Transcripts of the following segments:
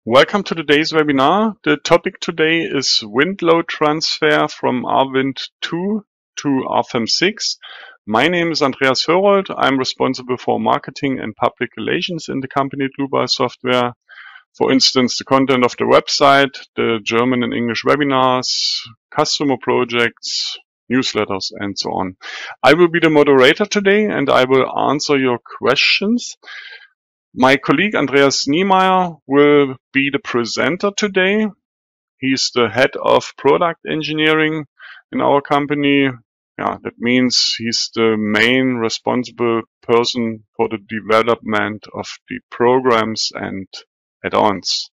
Welcome to today's webinar. The topic today is wind load transfer from rWind 2 to rFEM 6. My name is Andreas Hörold. I'm responsible for marketing and public relations in the company Bluebell Software. For instance, the content of the website, the German and English webinars, customer projects, newsletters, and so on. I will be the moderator today and I will answer your questions. My colleague Andreas Niemeyer will be the presenter today. He's the head of product engineering in our company. That means he's the main responsible person for the development of the programs and add-ons.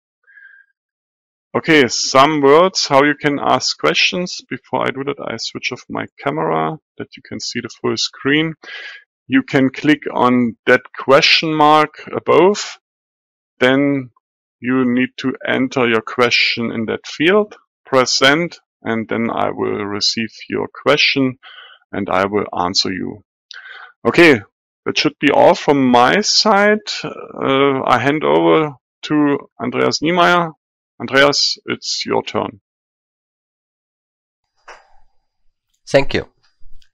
Okay, some words how you can ask questions. Before I do that, I switch off my camera that you can see the full screen. You can click on that question mark above. Then you need to enter your question in that field, press send, and then I will receive your question and I will answer you. Okay, that should be all from my side. I hand over to Andreas Niemeyer. Andreas, it's your turn. Thank you.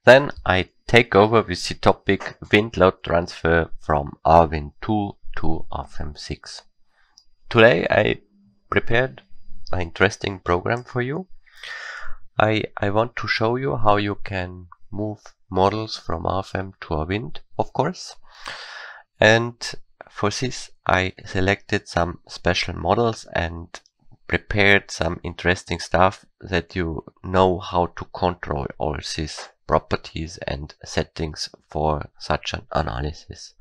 Then I take over with the topic wind load transfer from rWind 2 to rFEM 6. Today I prepared an interesting program for you. I want to show you how you can move models from rFEM to rWind, of course. And for this I selected some special models and prepared some interesting stuff that you know how to control all these properties and settings for such an analysis.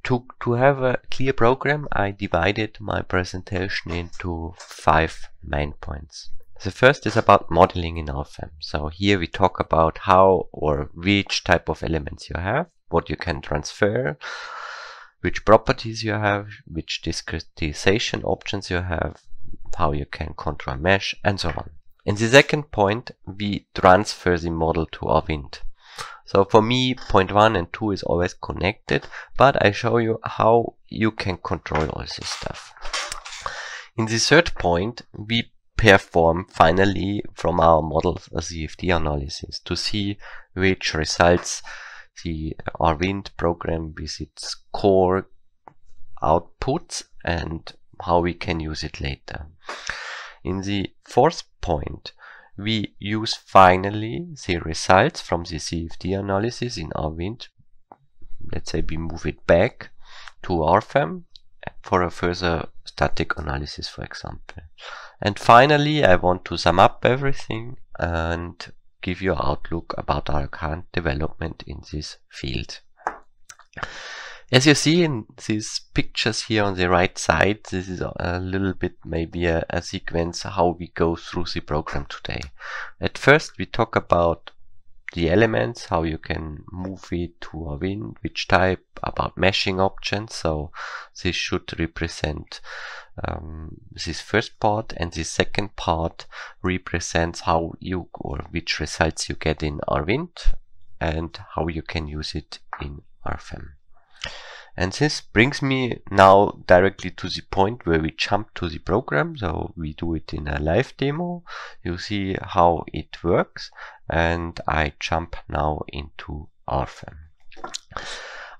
To have a clear program, I divided my presentation into 5 main points. The first is about modeling in rFEM. So here we talk about how or which type of elements you have, what you can transfer, which properties you have, which discretization options you have, how you can control mesh, and so on. In the second point, we transfer the model to rWind. So for me, point 1 and 2 is always connected, but I show you how you can control all this stuff. In the third point, we perform finally from our models a CFD analysis to see which results the rWind program with its core outputs and how we can use it later. In the fourth point, we use finally the results from the CFD analysis in rWind. Let's say we move it back to rFEM for a further static analysis, for example. And finally, I want to sum up everything and give you an outlook about our current development in this field. As you see in these pictures here on the right side, this is a little bit maybe a sequence how we go through the program today. At first we talk about the elements, how you can move it to rWind, which type, about meshing options. So this should represent this first part, and the second part represents how you or which results you get in rWind and how you can use it in rFEM. And this brings me now directly to the point where we jump to the program. So we do it in a live demo. You see how it works, and I jump now into rFEM.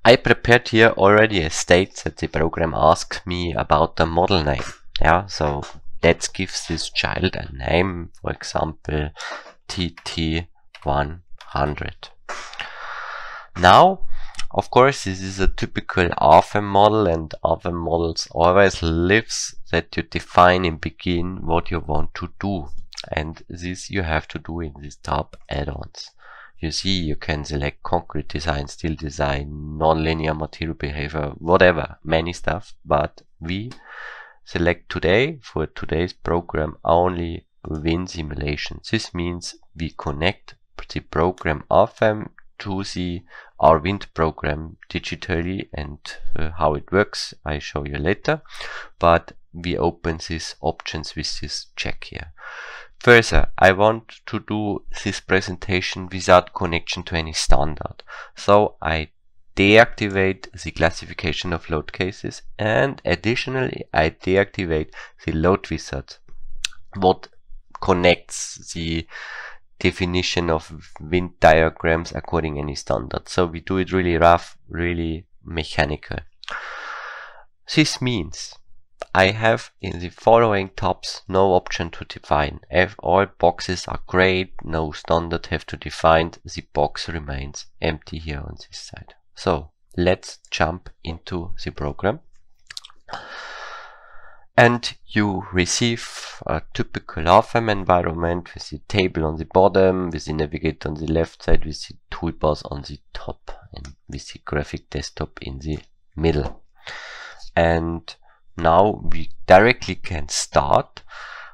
I prepared here already a state that the program asks me about the model name. So that gives this child a name, for example, TT100. Now, of course, this is a typical rFEM model, and rFEM models always lives that you define and begin what you want to do. And this you have to do in these tab add-ons. You see, you can select concrete design, steel design, non-linear material behavior, whatever, many stuff. But we select today, for today's program, only wind simulation. This means we connect the program rFEM to the rWind program digitally, and how it works I show you later, but we open these options with this check here. Further, I want to do this presentation without connection to any standard, so I deactivate the classification of load cases, and additionally I deactivate the load wizard, what connects the definition of wind diagrams according any standard. So we do it really rough, really mechanical. This means I have in the following tabs no option to define. If all boxes are great, no standard have to define, the box remains empty here on this side. So let's jump into the program. And you receive a typical RFEM environment with the table on the bottom, with the navigator on the left side, with the toolbars on the top, and with the graphic desktop in the middle. And now we directly can start,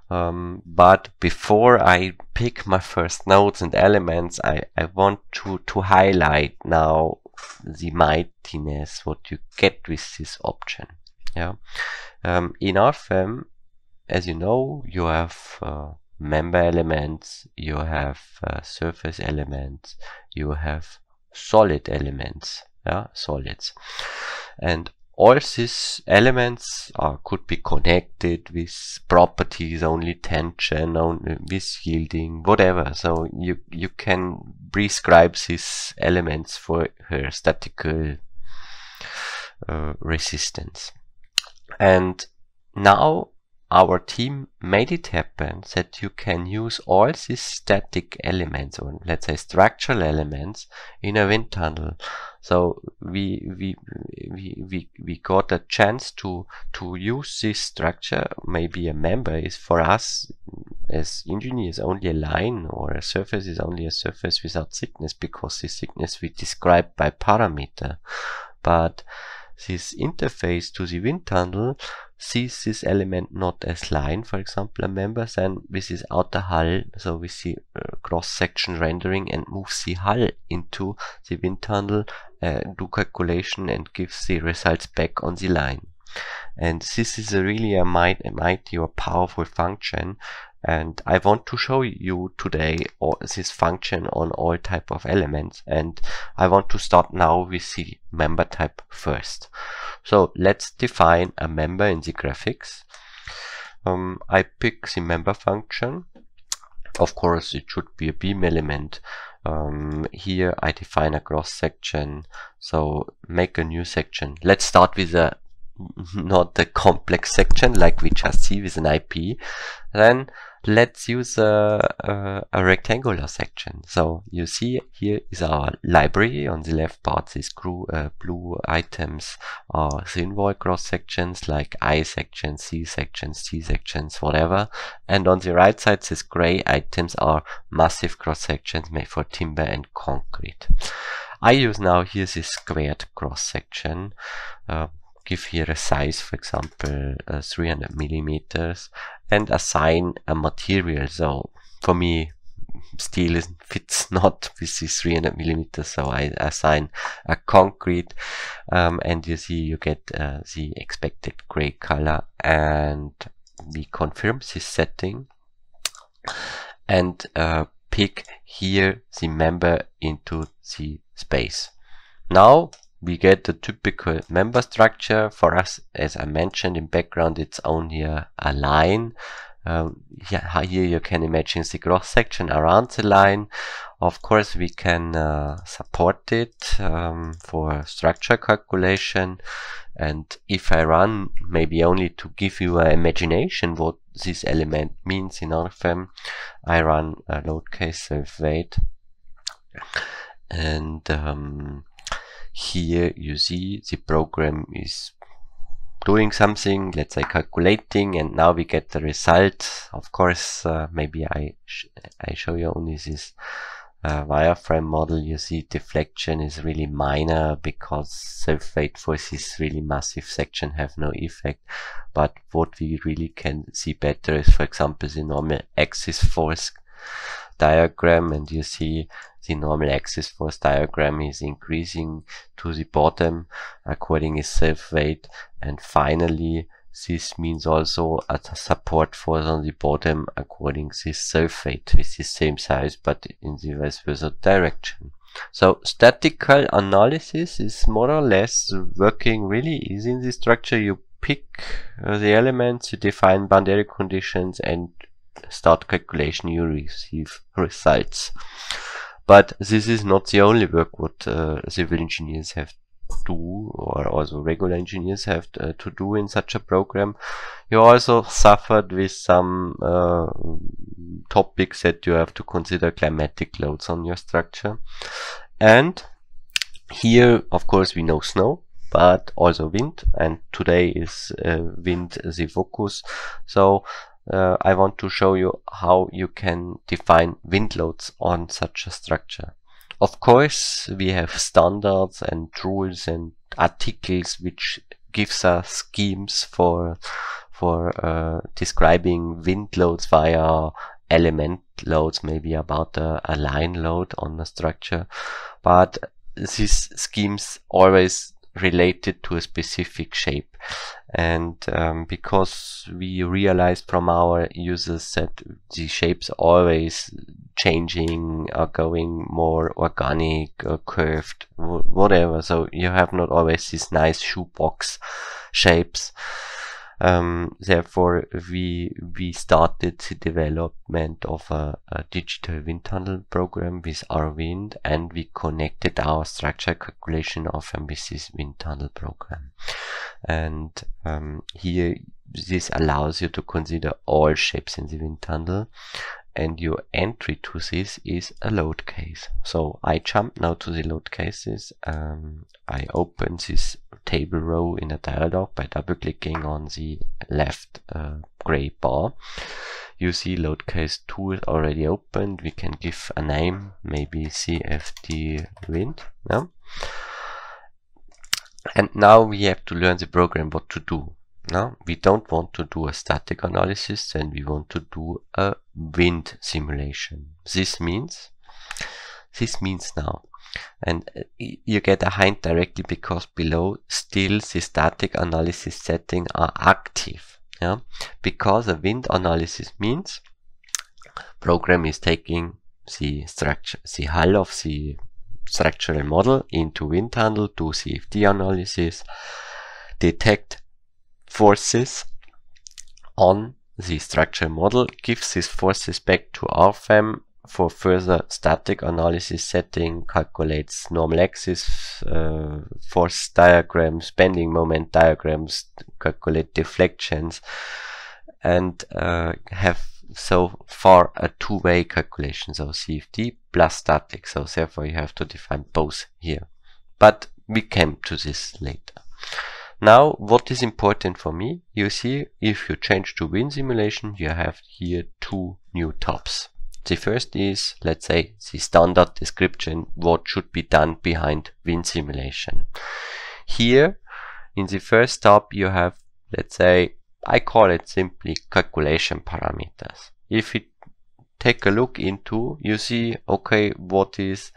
but before I pick my first nodes and elements, I want to highlight now the mightiness what you get with this option. Yeah, in RFEM, as you know, you have member elements, you have surface elements, you have solid elements, yeah, solids, and all these elements could be connected with properties, only tension, only with yielding, whatever. So you can prescribe these elements for her statical resistance. And now our team made it happen that you can use all these static elements, or let's say structural elements, in a wind tunnel. So we got a chance to use this structure. Maybe a member is for us as engineers only a line, or a surface is only a surface without thickness, because the thickness we describe by parameter. But this interface to the wind tunnel sees this element not as line, for example, a member, then with this outer hull, so with the cross-section rendering, and moves the hull into the wind tunnel, do calculation, and gives the results back on the line. And this is really a mighty or powerful function, and I want to show you today this function on all type of elements. And I want to start now with the member type first. So let's define a member in the graphics. I pick the member function. Of course, it should be a beam element. Here I define a cross section, so make a new section. Let's start with a not a complex section like we just see with an IP. Then let's use a rectangular section. So you see here is our library. On the left part, these blue items are thin wall cross sections like I sections, C sections, T sections, whatever. And on the right side, these gray items are massive cross sections made for timber and concrete. I use now here this squared cross section. Give here a size, for example, 300 millimeters, and assign a material. So for me, steel fits not with this 300 millimeters, so I assign a concrete, and you see you get the expected gray color, and we confirm this setting and pick here the member into the space. Now we get the typical member structure. For us, as I mentioned in background, it's only a line. Yeah, here you can imagine the cross section around the line. Of course, we can support it for structure calculation. And if I run, maybe only to give you an imagination what this element means in RFEM, I run a load case self-weight, and here you see the program is doing something, let's say calculating, and now we get the result. Of course, maybe I show you only this wireframe model. You see deflection is really minor because self-weight forces really massive section have no effect. But what we really can see better is, for example, the normal axis force diagram, and you see the normal axis force diagram is increasing to the bottom according to self-weight, and finally this means also a support force on the bottom according to self-weight with the same size but in the vice versa direction. So statical analysis is more or less working really easy in this structure. You pick the elements, you define boundary conditions, and start calculation, you receive results. But this is not the only work what civil engineers have to do, or also regular engineers have to do in such a program. You also suffered with some topics that you have to consider climatic loads on your structure. And here, of course, we know snow, but also wind, and today is wind the focus. So I want to show you how you can define wind loads on such a structure. Of course, we have standards and rules and articles which gives us schemes for describing wind loads via element loads, maybe about a line load on the structure, but these schemes always related to a specific shape. And because we realized from our users that the shapes always changing, are going more organic, curved, whatever, so you have not always these nice shoebox shapes. Therefore we started the development of a digital wind tunnel program with R-Wind, and we connected our structure calculation of with this wind tunnel program. And here this allows you to consider all shapes in the wind tunnel, and your entry to this is a load case. So I jump now to the load cases. I open this table row in a dialog by double clicking on the left gray bar. You see load case 2 is already opened. We can give a name, maybe CFD wind. Yeah? And now we have to learn the program what to do. Now we don't want to do a static analysis, and we want to do a wind simulation. This means now, and you get a hint directly because below still the static analysis settings are active. Yeah, because a wind analysis means program is taking the structure, the hull of the structural model into wind tunnel, do CFD analysis, detect forces on the structural model, gives these forces back to RFEM for further static analysis setting, calculates normal axis, force diagrams, bending moment diagrams, calculate deflections, and have so far a two-way calculation, so CFD plus static. So therefore you have to define both here, but we came to this later. Now what is important for me, you see, if you change to wind simulation, you have here two new tabs. The first is, let's say, the standard description, what should be done behind wind simulation. Here in the first tab you have, let's say, I call it simply calculation parameters. If you take a look into, you see, okay, what is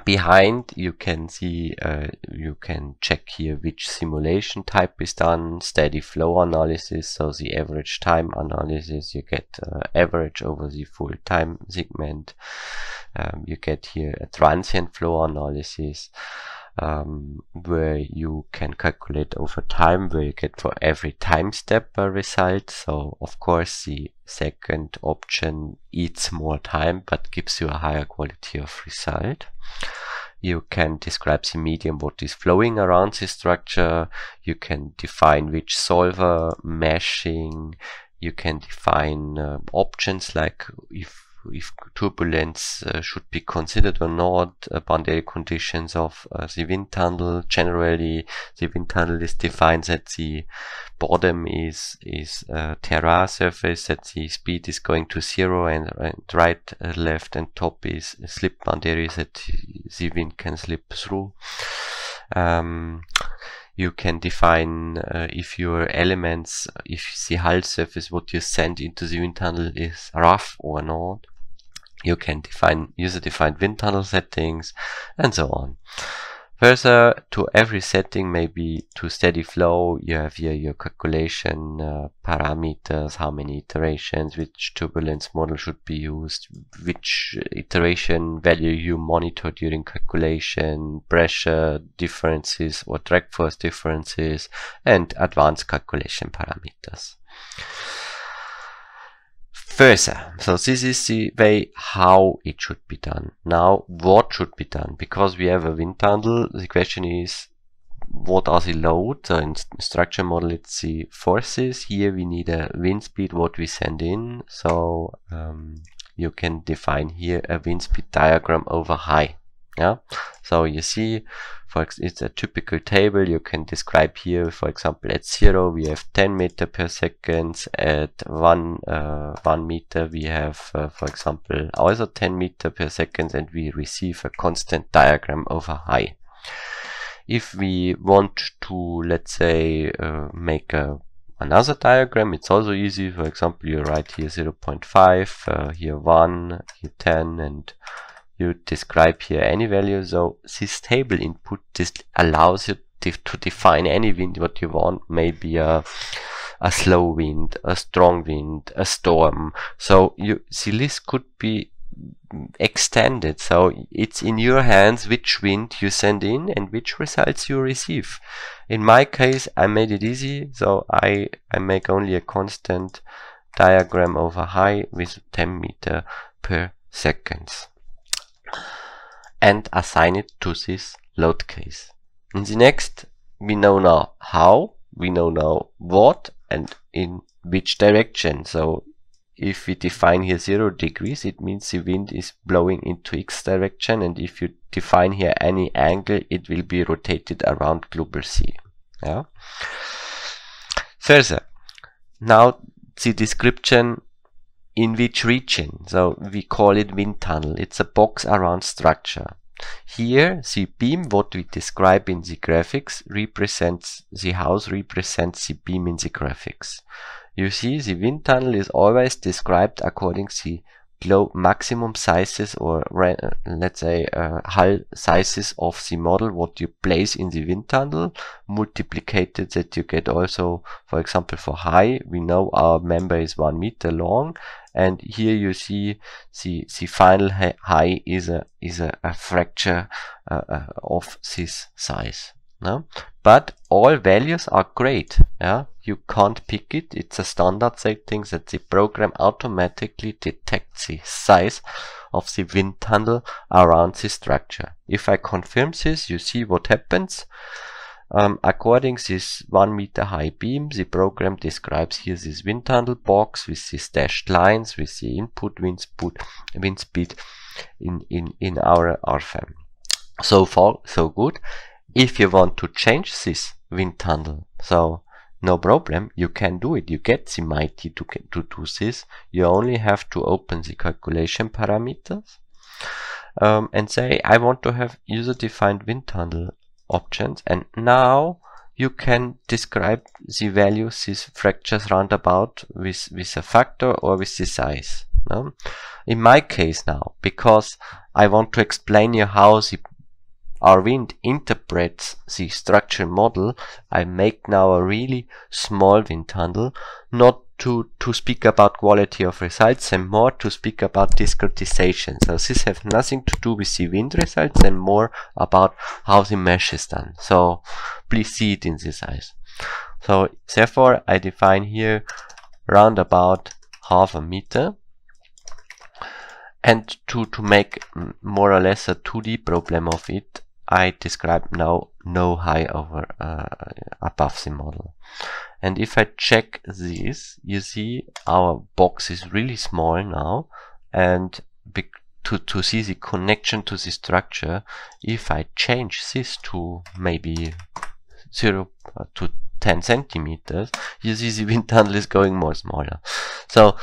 behind. You can see, you can check here which simulation type is done, steady flow analysis, so the average time analysis, you get average over the full time segment. You get here a transient flow analysis, where you can calculate over time, where you get for every time step a result. So of course the second option eats more time but gives you a higher quality of result. You can describe the medium what is flowing around the structure. You can define which solver, meshing. You can define options like if turbulence should be considered or not, boundary conditions of the wind tunnel. Generally, the wind tunnel is defined that the bottom is terra surface, that the speed is going to 0, and right, left, and top is slip boundaries that the wind can slip through. You can define if your elements, if the hull surface what you send into the wind tunnel is rough or not. You can define user-defined wind tunnel settings and so on. Further to every setting, maybe to steady flow, you have here your calculation parameters, how many iterations, which turbulence model should be used, which iteration value you monitor during calculation, pressure differences or drag force differences, and advanced calculation parameters. Further, so this is the way how it should be done. Now, what should be done? Because we have a wind tunnel, the question is, what are the loads? So in structure model, it's the forces. Here we need a wind speed, what we send in. So you can define here a wind speed diagram over high. Yeah. So you see, it's a typical table. You can describe here, for example, at 0 we have 10 meter per second. At 1 meter we have, for example, also 10 meter per second, and we receive a constant diagram over high. If we want to, let's say, make another diagram, it's also easy. For example, you write here 0.5, here 1, here 10, and you describe here any value. So this table input, this allows you to define any wind what you want, maybe a slow wind, a strong wind, a storm. So the list could be extended. So it's in your hands which wind you send in and which results you receive. In my case, I made it easy, so I make only a constant diagram over high with 10 meter per second. And assign it to this load case. In the next, we know now how, we know now what, and in which direction. So if we define here 0 degrees, it means the wind is blowing into X direction, and if you define here any angle, it will be rotated around global C. Yeah. Further, now the description in which region. So we call it wind tunnel. It's a box around structure. Here the beam, what we describe in the graphics, represents the house, represents the beam in the graphics. You see, the wind tunnel is always described according to maximum sizes, or let's say hull sizes of the model what you place in the wind tunnel, multiplicated that you get also, for example, for high, we know our member is 1 meter long, and here you see the final high is a fracture of this size. No? But all values are great. Yeah, you can't pick it. It's a standard setting that the program automatically detects the size of the wind tunnel around the structure. If I confirm this, you see what happens. According to this 1 meter high beam, the program describes here this wind tunnel box with these dashed lines with the input wind speed in our RFM. So far, so good. If you want to change this wind tunnel, so no problem, you can do it. You get the Mighty to do this. You only have to open the calculation parameters and say, I want to have user-defined wind tunnel options, and now you can describe the values, these fractures roundabout with a factor or with the size. No? In my case now, because I want to explain you how our wind interprets the structure model, I make now a really small wind tunnel, not to speak about quality of results and more to speak about discretization. So this has nothing to do with the wind results and more about how the mesh is done. So please see it in this size. So therefore I define here round about 0.5 meter. And to make more or less a 2D problem of it, I describe now no high over above the model. And if I check this, you see our box is really small now, and to see the connection to the structure, if I change this to maybe 0 to 10 centimeters, you see the wind tunnel is going more smaller. So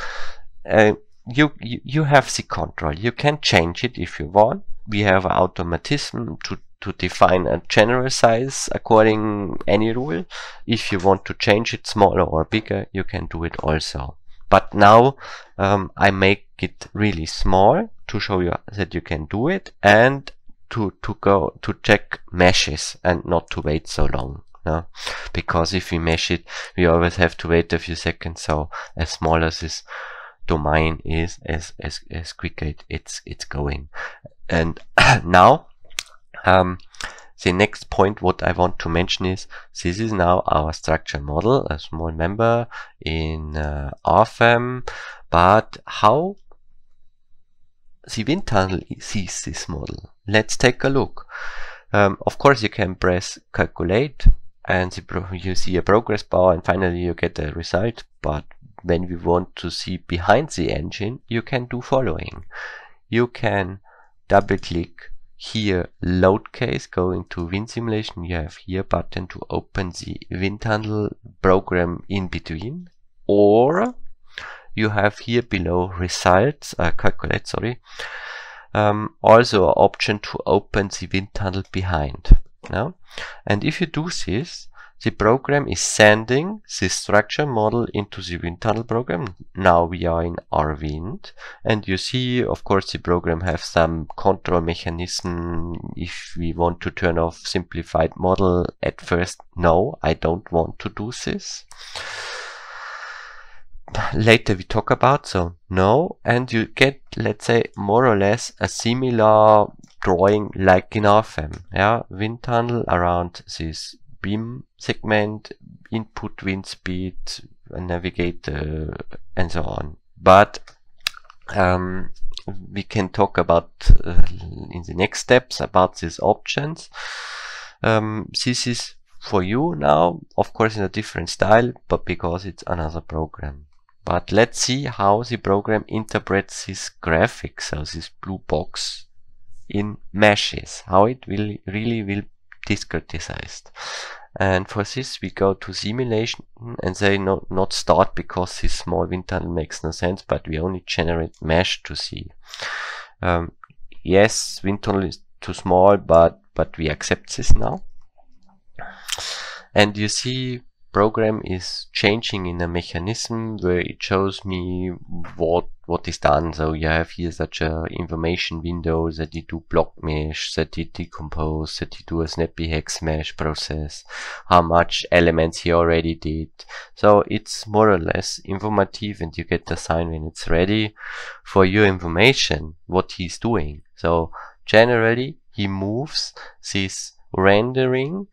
you have the control. You can change it if you want. We have an automatism to define a general size according any rule. If you want to change it smaller or bigger, you can do it also. But now I make it really small to show you that you can do it, and go to check meshes and not to wait so long. No? Because if we mesh it, we always have to wait a few seconds. So as small as this domain is, as quicker it's going. And now the next point what I want to mention is this is now our structure model, a small member in RFEM, but how the wind tunnel sees this model. Let's take a look. Of course you can press calculate and you see a progress bar and finally you get a result, but when we want to see behind the engine, you can do following. You can double click here load case, go into wind simulation. You have here button to open the wind tunnel program in between, or you have here below results, calculate, sorry, also an option to open the wind tunnel behind. Now, and if you do this, the program is sending the structure model into the wind tunnel program. Now we are in RWind, and you see, of course, the program has some control mechanism. If we want to turn off simplified model at first, no, I don't want to do this. Later we talk about, so no, and you get, let's say, more or less a similar drawing like in RFEM. Yeah, wind tunnel around this beam segment, input wind speed, navigator, and so on. But we can talk about in the next steps about these options. This is for you now, of course, in a different style, but because it's another program. But let's see how the program interprets this graphic, so this blue box in meshes, how it really will discretized. And for this we go to simulation and say no, not start, because this small wind tunnel makes no sense, but we only generate mesh to see. Yes, wind tunnel is too small, but we accept this now. And you see program is changing in a mechanism where it shows me what is done. So you have here such a information window that you do block mesh, that you decompose, that you do a snappy hex mesh process, how much elements he already did. So it's more or less informative, and you get the sign when it's ready for your information what he's doing. So generally he moves this rendering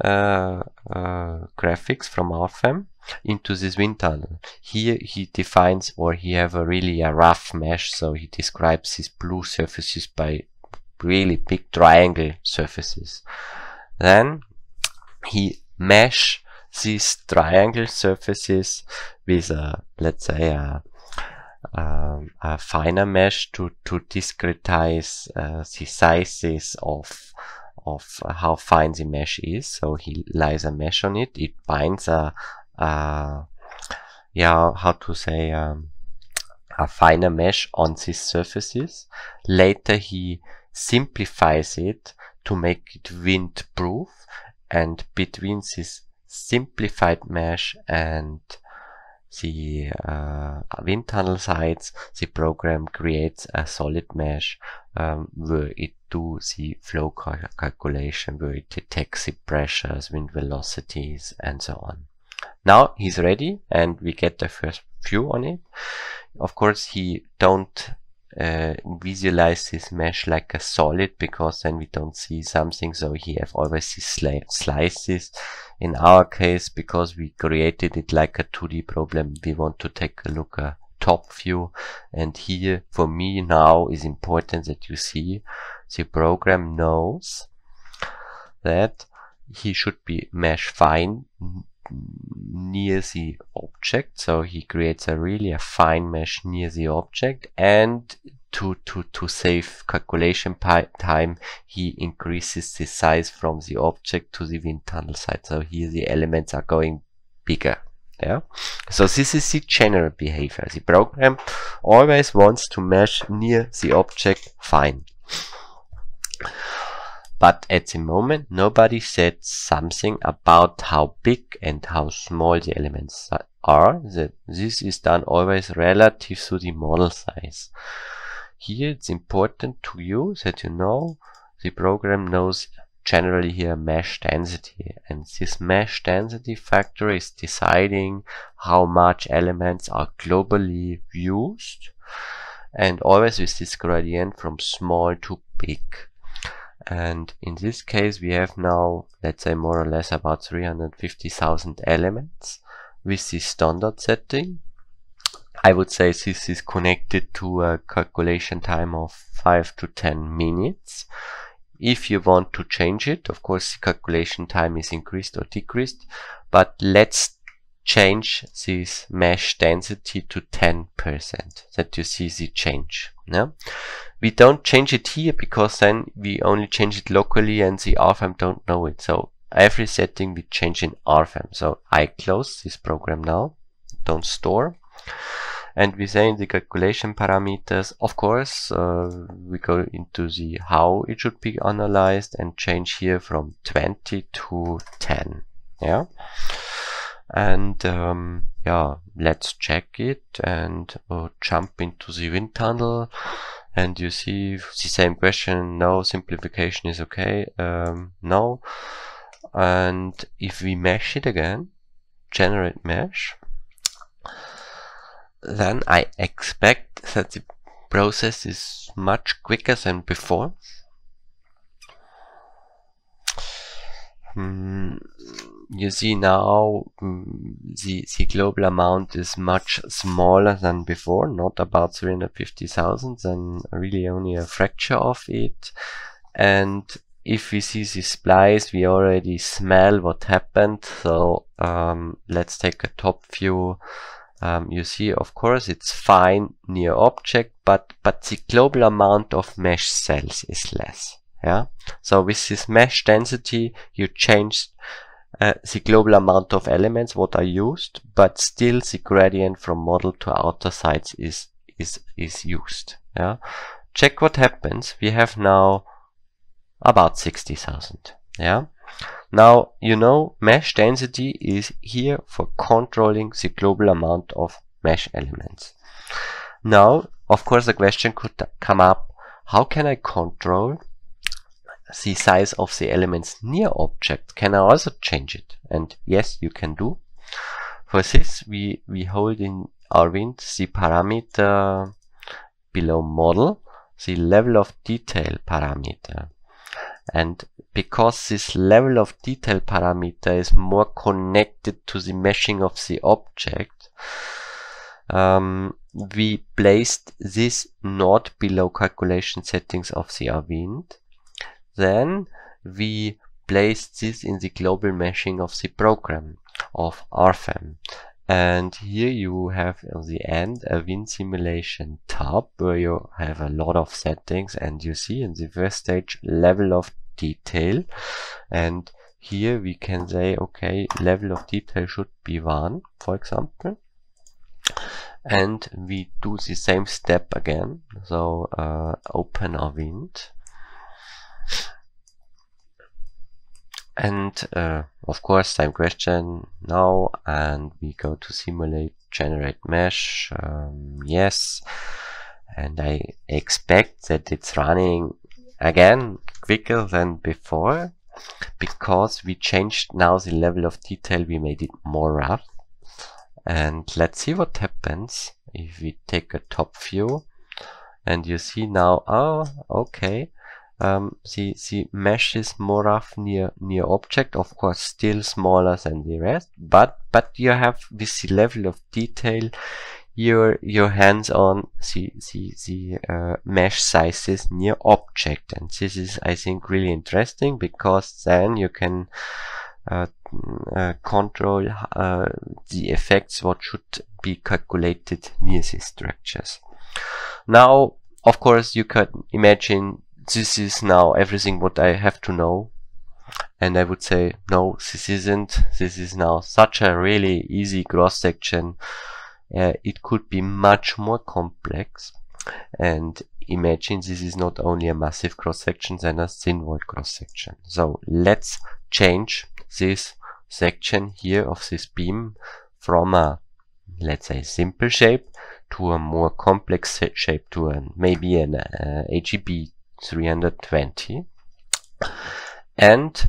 graphics from RFEM into this wind tunnel. Here he defines, or he have a really rough mesh, so he describes these blue surfaces by really big triangle surfaces. Then he mesh these triangle surfaces with a, let's say, a finer mesh to discretize the sizes of how fine the mesh is. So he lies a mesh on it. It binds a finer mesh on these surfaces. Later he simplifies it to make it wind proof, and between this simplified mesh and the wind tunnel sides, the program creates a solid mesh where it do the flow calculation, where it detects the pressures, wind velocities, and so on. Now he's ready, and we get the first view on it. Of course, he don't visualize this mesh like a solid, because then we don't see something. So he have always these slices. In our case, because we created it like a 2D problem, we want to take a look at top view. And here for me now is important that you see the program knows that he should be mesh fine near the object, so he creates a fine mesh near the object, and to save calculation time, he increases the size from the object to the wind tunnel side. So here the elements are going bigger. Yeah. So this is the general behavior. The program always wants to mesh near the object fine. But at the moment, nobody said something about how big and how small the elements are. This is done always relative to the model size. Here it's important to you that you know the program knows generally here mesh density, and this mesh density factor is deciding how much elements are globally used, and always with this gradient from small to big. And in this case we have now, let's say, more or less about 350,000 elements with this standard setting. I would say this is connected to a calculation time of 5 to 10 minutes. If you want to change it, of course the calculation time is increased or decreased, but let's change this mesh density to 10%, that you see the change. Yeah? We don't change it here because then we only change it locally and the RFEM don't know it. So every setting we change in RFEM. So I close this program now, don't store. And we say in the calculation parameters, of course, we go into the how it should be analyzed and change here from 20 to 10. Yeah. And yeah, let's check it and jump into the wind tunnel. And you see the same question. No, simplification is okay. No. And if we mesh it again, generate mesh, then I expect that the process is much quicker than before. You see now the global amount is much smaller than before, not about 350,000, and really only a fraction of it. And if we see the splice, we already smell what happened. So let's take a top view. You see, of course, it's fine near object, but the global amount of mesh cells is less. Yeah. So with this mesh density, you changed the global amount of elements what are used, but still the gradient from model to outer sides is used. Yeah. Check what happens. We have now about 60,000. Yeah. Now, you know, mesh density is here for controlling the global amount of mesh elements. Now, of course, the question could come up, how can I control the size of the elements near object? Can I also change it? And yes, you can do. For this, we hold in Arvind the parameter below model, the level of detail parameter. And because this level of detail parameter is more connected to the meshing of the object, we placed this not below calculation settings of the Arvind. Then we placed this in the global meshing of the program of RFEM. And here you have at the end a wind simulation tab where you have a lot of settings, and you see in the first stage level of detail, and here we can say, okay, level of detail should be 1, for example, and we do the same step again. So open Arvind, and of course same question now, and we go to simulate generate mesh. Yes, and I expect that it's running again quicker than before because we changed now the level of detail, we made it more rough. And let's see what happens if we take a top view, and you see now, oh, okay, the mesh is more rough near object, of course still smaller than the rest, but you have with the level of detail your hands on the mesh sizes near object. And this is, I think, really interesting because then you can control the effects what should be calculated near these structures. Now, of course, you can imagine this is now everything what I have to know, and I would say no, this isn't. This is now such a really easy cross section. It could be much more complex, and imagine this is not only a massive cross section and a thin void cross section. So let's change this section here of this beam from a, let's say, simple shape to a more complex shape, to maybe an AGB 320. And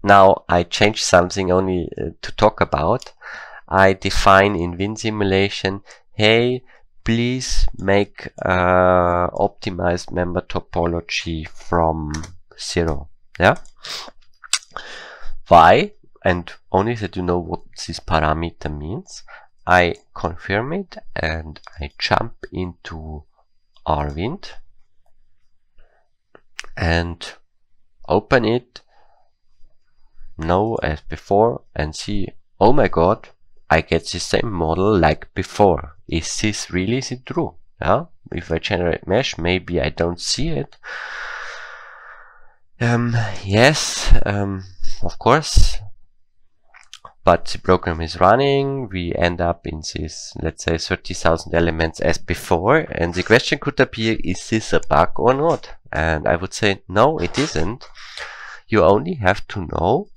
now I change something only to talk about. I define in WinSimulation, hey, please make optimized member topology from 0. Yeah. Why? And only that you know what this parameter means. I confirm it and I jump into Rwind and open it now as before and see, oh my god, I get the same model like before. Is this really true? Yeah? If I generate mesh, maybe I don't see it. Yes, of course, but the program is running. We end up in this, let's say, 30,000 elements as before, and the question could appear, is this a bug or not? And I would say, no, it isn't. You only have to know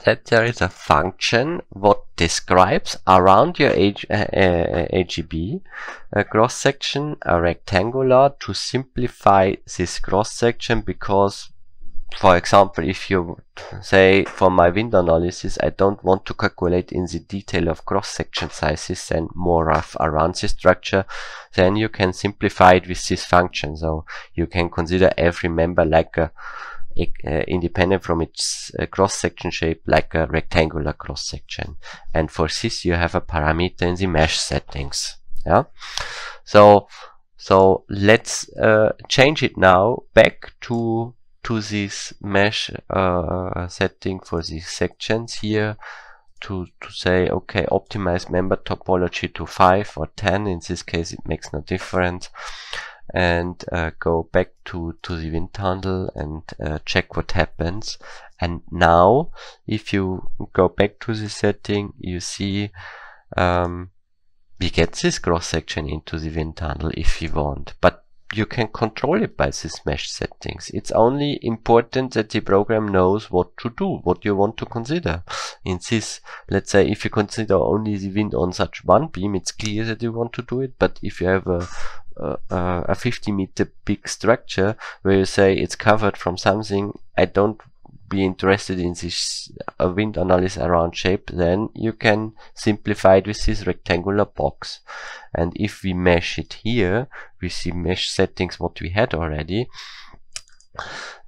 that there is a function what describes around your AGB cross section a rectangular to simplify this cross section, because for example, if you say for my window analysis I don't want to calculate in the detail of cross section sizes and more rough around the structure, then you can simplify it with this function. So you can consider every member like a independent from its cross-section shape, like a rectangular cross-section. And for this you have a parameter in the mesh settings. Yeah. So let's change it now back to this mesh setting for these sections here, to say, okay, optimize member topology to 5 or 10. In this case it makes no difference. And go back to the wind tunnel and check what happens. And now if you go back to the setting, you see we get this cross section into the wind tunnel if you want, but you can control it by these mesh settings. It's only important that the program knows what to do, what you want to consider. In this, let's say, if you consider only the wind on such one beam, it's clear that you want to do it. But if you have a 50-meter big structure where you say it's covered from something, I don't be interested in this wind analysis around shape, then you can simplify it with this rectangular box. And if we mesh it here with the mesh settings what we had already,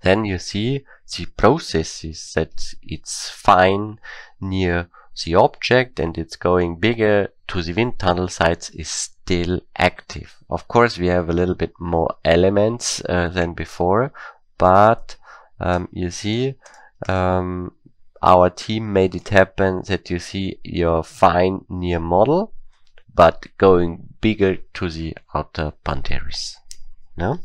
then you see the process is that it's fine near the object and it's going bigger to the wind tunnel sides is still active. Of course we have a little bit more elements than before, but you see our team made it happen that you see your fine near model but going bigger to the outer boundaries. No?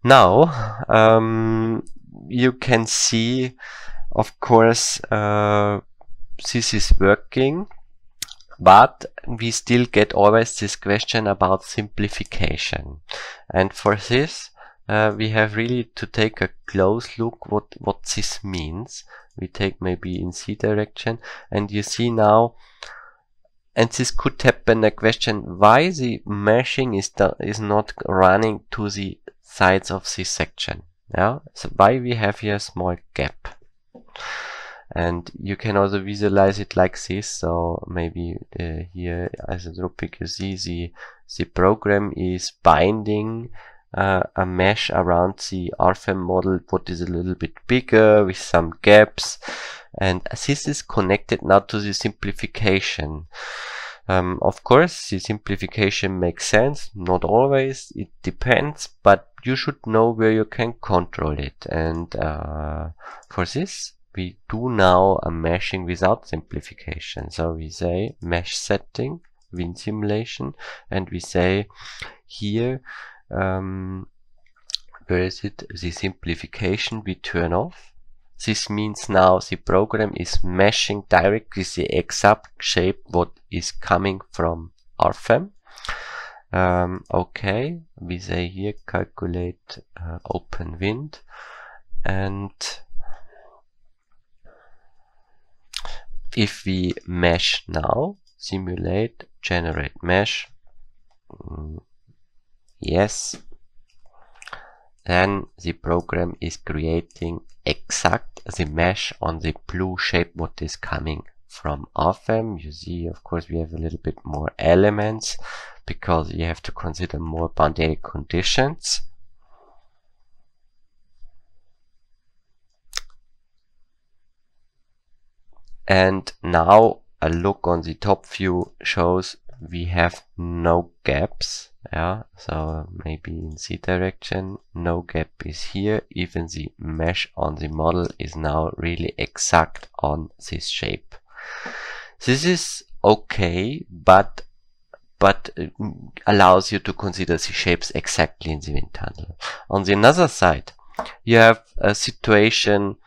Now you can see, of course, this is working, but we still get always this question about simplification. And for this we have really to take a close look what this means. We take maybe in C direction, and you see now, and this could happen a question, why the meshing is not running to the sides of this section. Yeah, so why we have here a small gap. And you can also visualize it like this. So maybe here isotropic, you see the program is binding a mesh around the RFEM model what is a little bit bigger with some gaps, and this is connected now to the simplification. Of course the simplification makes sense, not always, it depends, but you should know where you can control it. And for this we do now a meshing without simplification. So we say mesh setting, WinSimulation, and we say here where is it, the simplification we turn off. This means now the program is meshing directly the exact shape what is coming from RFEM. Okay, we say here calculate open wind, and if we mesh now, simulate, generate mesh, yes, then the program is creating exact the mesh on the blue shape what is coming from RFEM. You see, of course, we have a little bit more elements because you have to consider more boundary conditions. And now a look on the top view shows we have no gaps. Yeah, so maybe in Z direction, no gap is here. Even the mesh on the model is now really exact on this shape. This is okay, but allows you to consider the shapes exactly in the wind tunnel. On the other side, you have a situation,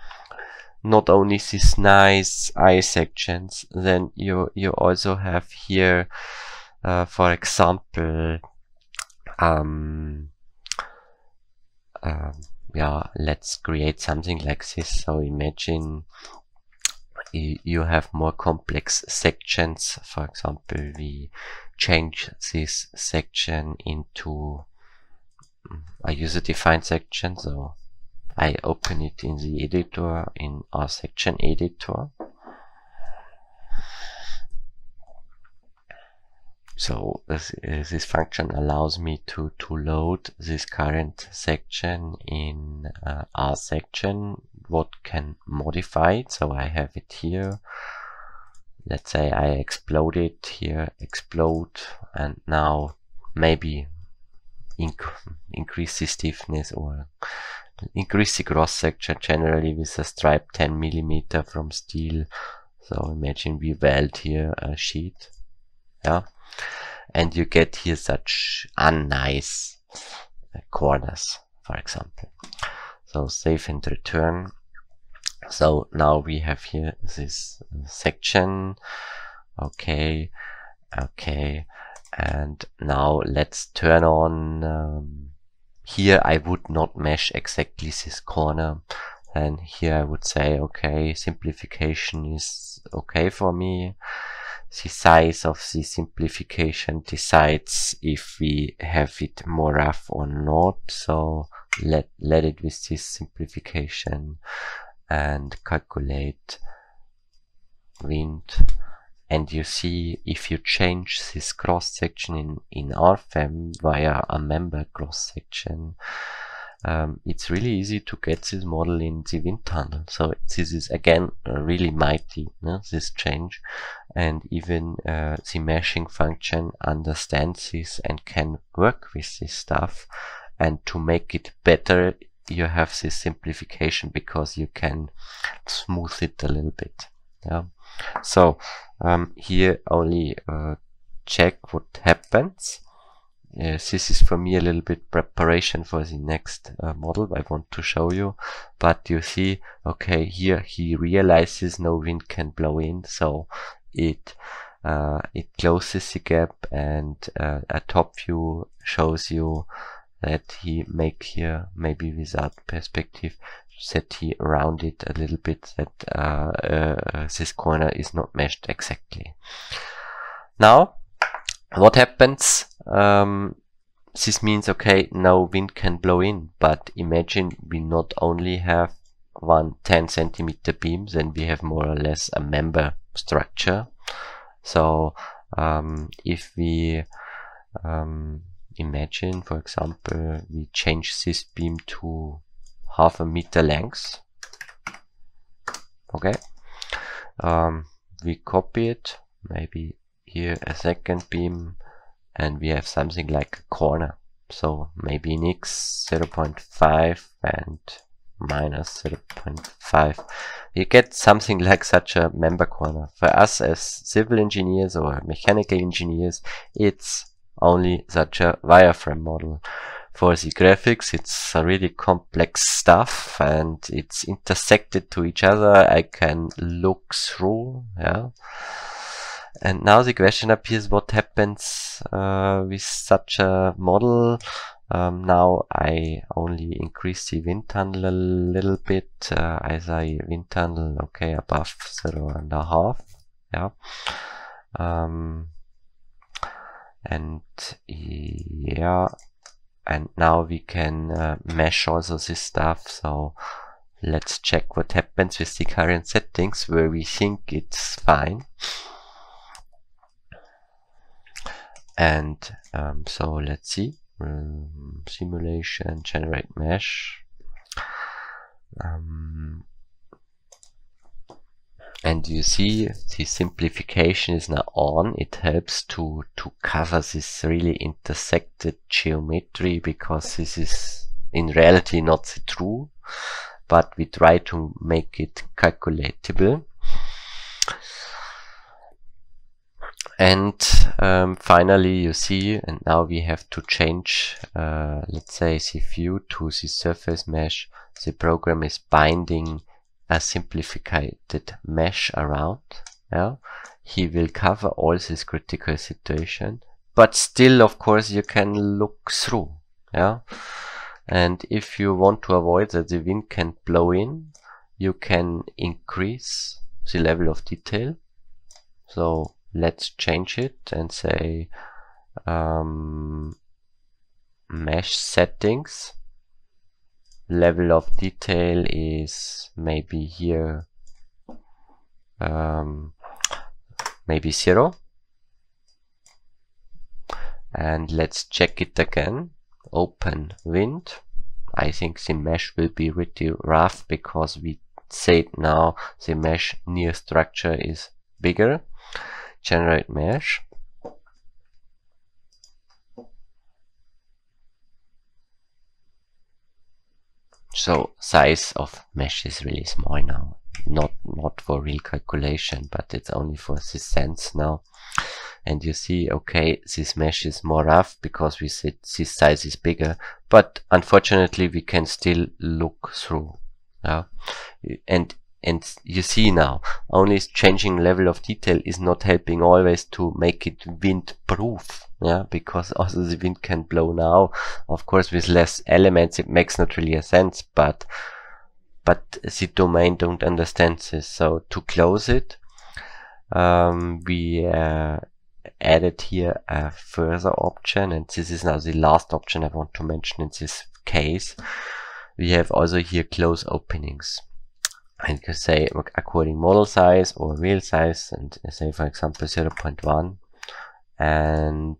not only these nice eye sections, then you also have here, for example, yeah, let's create something like this. So imagine you have more complex sections. For example, we change this section into a user-defined section. So I open it in the editor, in our section editor. So this function allows me to load this current section in our section. What can modify it? So I have it here. Let's say I explode it here, explode, and now maybe increase the stiffness or increase the cross section, generally with a stripe 10 mm from steel. So imagine we weld here a sheet, yeah, and you get here such unnice corners, for example. So save and return. So now we have here this section. Okay, and now let's turn on. Here I would not mesh exactly this corner, and here I would say, okay, simplification is okay for me. The size of the simplification decides if we have it more rough or not. So let it with this simplification and calculate wind. And you see, if you change this cross section in RFEM via a member cross section, it's really easy to get this model in the wind tunnel. So this is again really mighty, this change, and even the meshing function understands this and can work with this stuff. And to make it better, you have this simplification because you can smooth it a little bit. Yeah. So here only check what happens. This is for me a little bit preparation for the next model I want to show you. But you see, okay, here he realizes no wind can blow in, so it closes the gap, and a top view shows you that he make here, maybe without perspective, that he rounded a little bit, that this corner is not meshed exactly. Now, what happens? This means, okay, no wind can blow in, but imagine we not only have one 10 centimeter beam, then we have more or less a member structure. So if we imagine, for example, we change this beam to 0.5 meter length. Okay, we copy it, maybe here a second beam, and we have something like a corner. So maybe in X 0.5 and minus 0.5. You get something like such a member corner. For us as civil engineers or mechanical engineers, it's only such a wireframe model. For the graphics, it's a really complex stuff, and it's intersected to each other. I can look through, yeah. And now the question appears, what happens with such a model? Now I only increase the wind tunnel a little bit, as a wind tunnel, okay, above 0.5, yeah. And yeah, And now we can mesh also this stuff. So let's check what happens with the current settings where we think it's fine. And so let's see, simulation, generate mesh. And you see the simplification is now on. It helps to cover this really intersected geometry, because this is in reality not the true, but we try to make it calculatable. And finally you see, and now we have to change, let's say, the view to the surface mesh. The program is binding a simplified mesh around. Yeah, he will cover all this critical situation, but still, of course, you can look through. Yeah, and if you want to avoid that the wind can blow in, you can increase the level of detail. So let's change it and say mesh settings. Level of detail is maybe here, maybe 0. And let's check it again. Open wind. I think the mesh will be pretty rough, because we said now the mesh near structure is bigger. Generate mesh. So size of mesh is really small now, not for real calculation, but it's only for this sense now. And you see, okay, this mesh is more rough because we said this size is bigger, but unfortunately we can still look through. And you see now, only changing level of detail is not helping always to make it wind proof. Yeah, because also the wind can blow now. Of course, with less elements, it makes not really a sense, but the domain don't understand this. So to close it, we added here a further option, and this is now the last option I want to mention in this case. We have also here close openings. And you can say according model size or real size, and say for example 0.1. And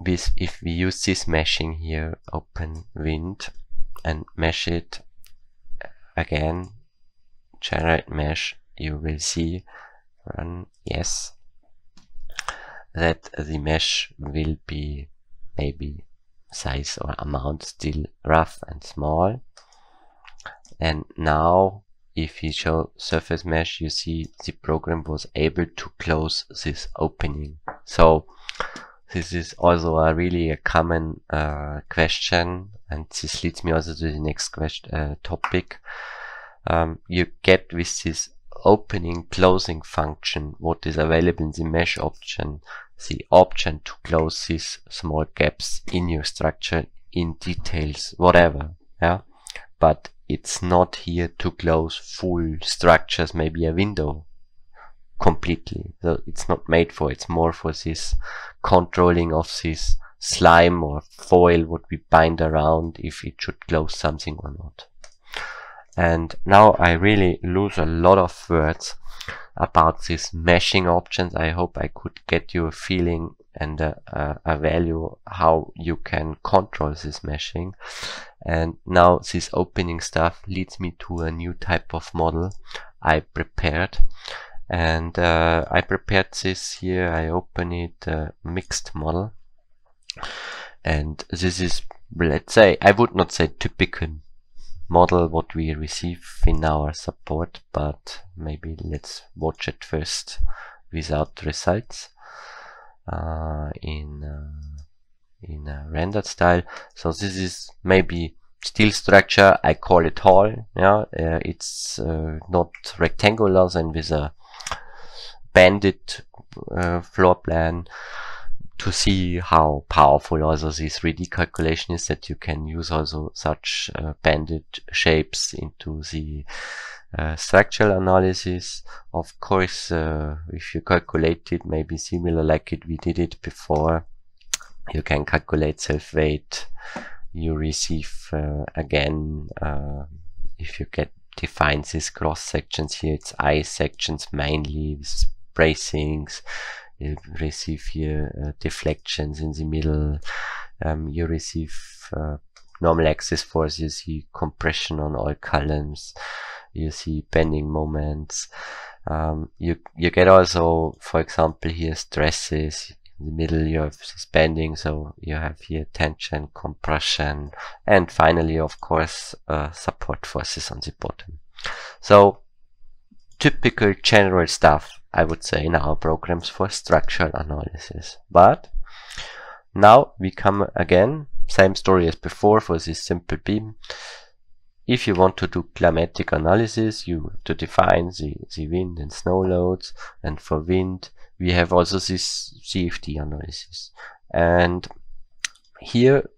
if we use this meshing here, open wind, and mesh it again, generate mesh, you will see, run yes, that the mesh will be maybe size or amount still rough and small. And now if you show surface mesh, you see the program was able to close this opening. So this is also a common question, and this leads me also to the next topic. You get with this opening closing function what is available in the mesh option, the option to close these small gaps in your structure, in details, whatever. Yeah, but it's not here to close full structures, maybe a window completely. So it's not made for, it's more for this controlling of this slime or foil what we bind around, if it should close something or not. And now I really lose a lot of words about these meshing options. I hope I could get you a feeling and a value how you can control this meshing. And now this opening stuff leads me to a new type of model I prepared. And I prepared this here, I open it, mixed model. And this is, let's say, I would not say typical model what we receive in our support, but maybe let's watch it first without results in a rendered style. So this is maybe steel structure, I call it hall. Yeah, it's not rectangular and with a banded floor plan, to see how powerful also this 3D calculation is, that you can use also such banded shapes into the structural analysis. Of course, if you calculate it, maybe similar like we did it before, You can calculate self-weight. You receive again, if you define these cross sections here, it's I sections mainly with bracings. You receive here deflections in the middle. You receive normal axis force. You see compression on all columns. You see bending moments. You get also, for example, here stresses. In the middle you have this bending, so you have here tension, compression, and finally, of course, support forces on the bottom. So typical general stuff, I would say, in our programs for structural analysis. But now we come again, same story as before for this simple beam. If you want to do climatic analysis, you have to define the wind and snow loads, and for wind we have also this CFD analysis. And here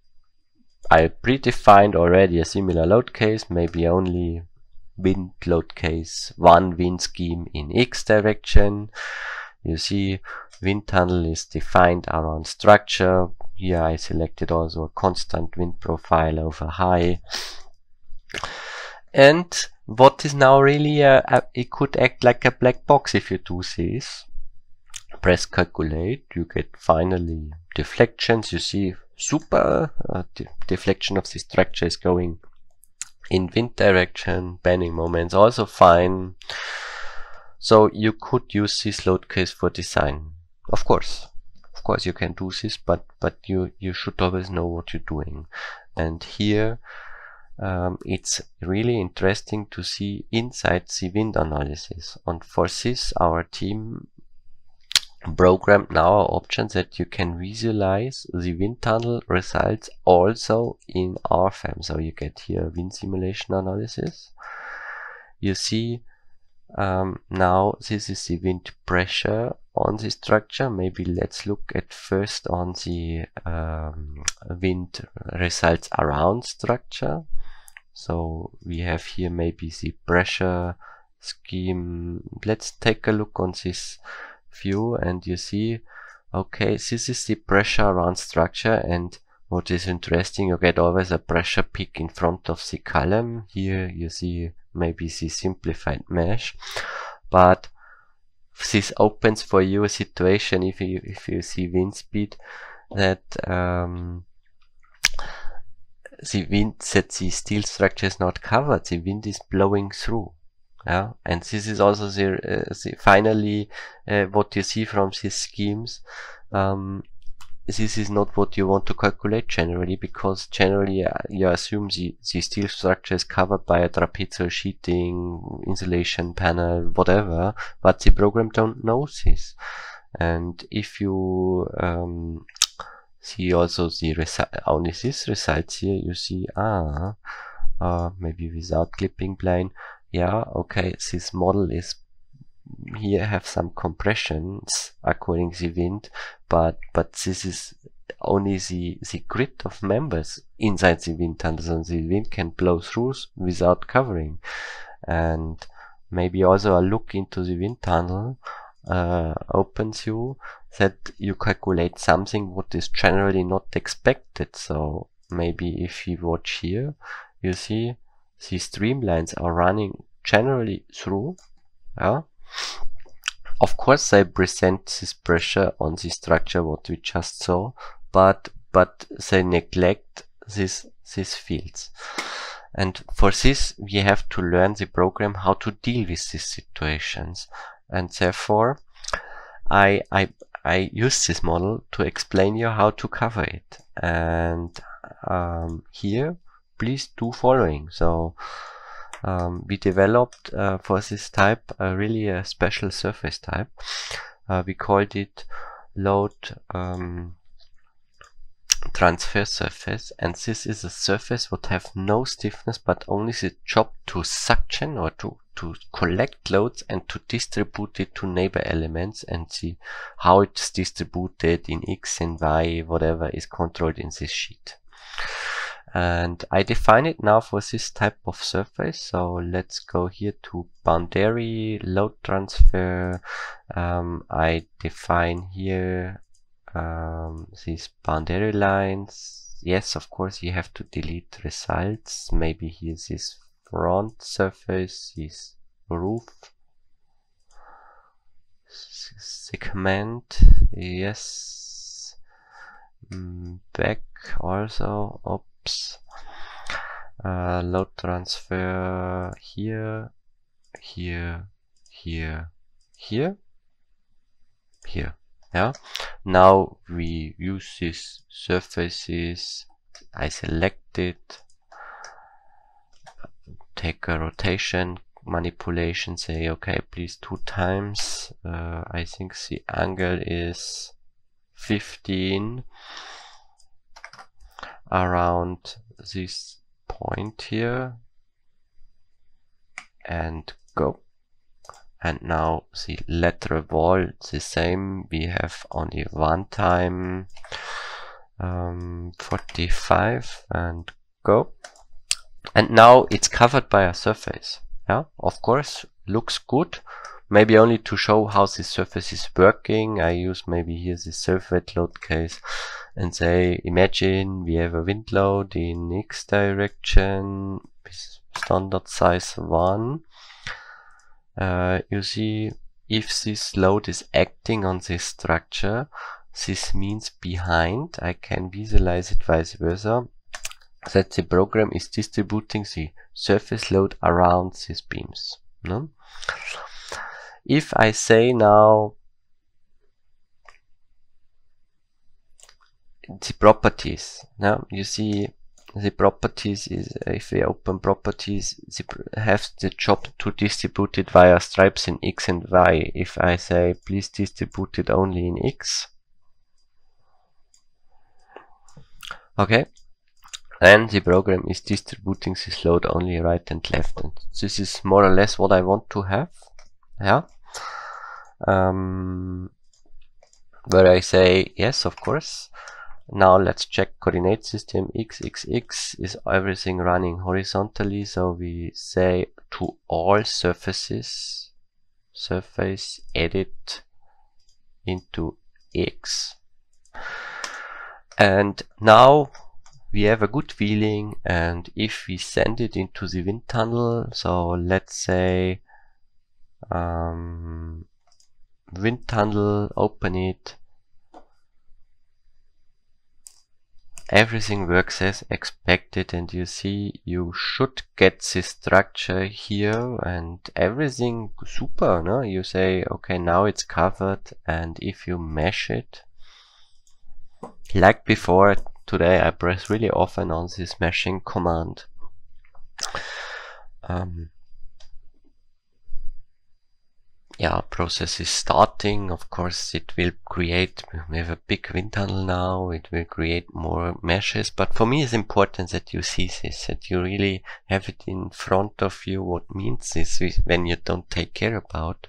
I predefined already a similar load case, maybe only wind load case, one wind scheme in X direction. You see wind tunnel is defined around structure. Here I selected also a constant wind profile over high. And what is now really it could act like a black box if you do this. Press calculate, you get finally deflections. You see super deflection of the structure is going in wind direction. Bending moments also fine. So you could use this load case for design. Of course you can do this, but you should always know what you're doing. And here it's really interesting to see inside the wind analysis. And for this, our team programmed now options that you can visualize the wind tunnel results also in RFEM. So you get here wind simulation analysis. You see now this is the wind pressure on the structure. Maybe let's look at first on the wind results around structure. So we have here maybe the pressure scheme. Let's take a look on this view, and you see, okay, this is the pressure around structure, and what is interesting, you get always a pressure peak in front of the column. Here you see maybe the simplified mesh, but this opens for you a situation if you see wind speed that the wind that the steel structure is not covered, the wind is blowing through. Yeah, and this is also the finally what you see from these schemes. This is not what you want to calculate generally, because generally you assume the steel structure is covered by a trapezoidal sheeting, insulation panel, whatever, but the program don't know this. And if you see also the only this results here, you see maybe without clipping plane. Yeah, okay, this model is here have some compressions according to the wind, but this is only the grid of members inside the wind tunnel, and the wind can blow through without covering. And maybe also a look into the wind tunnel opens you that you calculate something what is generally not expected. So maybe if you watch here, you see these streamlines are running generally through. Yeah. Of course they present this pressure on the structure what we just saw, but they neglect these fields. And for this we have to learn the program how to deal with these situations. And therefore I use this model to explain you how to cover it. And here please do following. So we developed for this type really a special surface type. We called it load transfer surface, and this is a surface would have no stiffness but only the job to suction or to collect loads and to distribute it to neighbor elements, and see how it's distributed in X and Y, whatever is controlled in this sheet. And I define it now for this type of surface. So let's go here to boundary load transfer. I define here these boundary lines. Yes, of course, you have to delete results. Maybe here's this front surface, this roof segment. Yes, back also. Oops. Load transfer here, here, here, here, here. Yeah. Now we use these surfaces. I select it, take a rotation manipulation, say okay, please 2 times. I think the angle is 15 around this point here, and go. And now the lateral wall, the same, we have only 1 time, 45, and go. And now it's covered by a surface. Yeah, of course, looks good. Maybe only to show how this surface is working, I use maybe here the self-wet load case and say, imagine we have a wind load in X direction with standard size 1. You see, if this load is acting on this structure, this means behind, I can visualize it vice versa, that the program is distributing the surface load around these beams. No? If I say now the properties, now you see the properties is, if we open properties, have the job to distribute it via stripes in X and Y. If I say please distribute it only in X, okay, and the program is distributing this load only right and left, and this is more or less what I want to have. Yeah, where I say yes, of course. Now let's check coordinate system. X, X, X is everything running horizontally, so we say to all surfaces, surface edit into X. And now we have a good feeling, and if we send it into the wind tunnel, so let's say wind tunnel, open it, everything works as expected, and you see you should get this structure here and everything super, no? You say okay, now it's covered, and if you mesh it like before, today I press really often on this meshing command. Yeah, process is starting. Of course, it will create, we have a big wind tunnel now, it will create more meshes, but for me it's important that you see this, that you really have it in front of you, what means this when you don't take care about.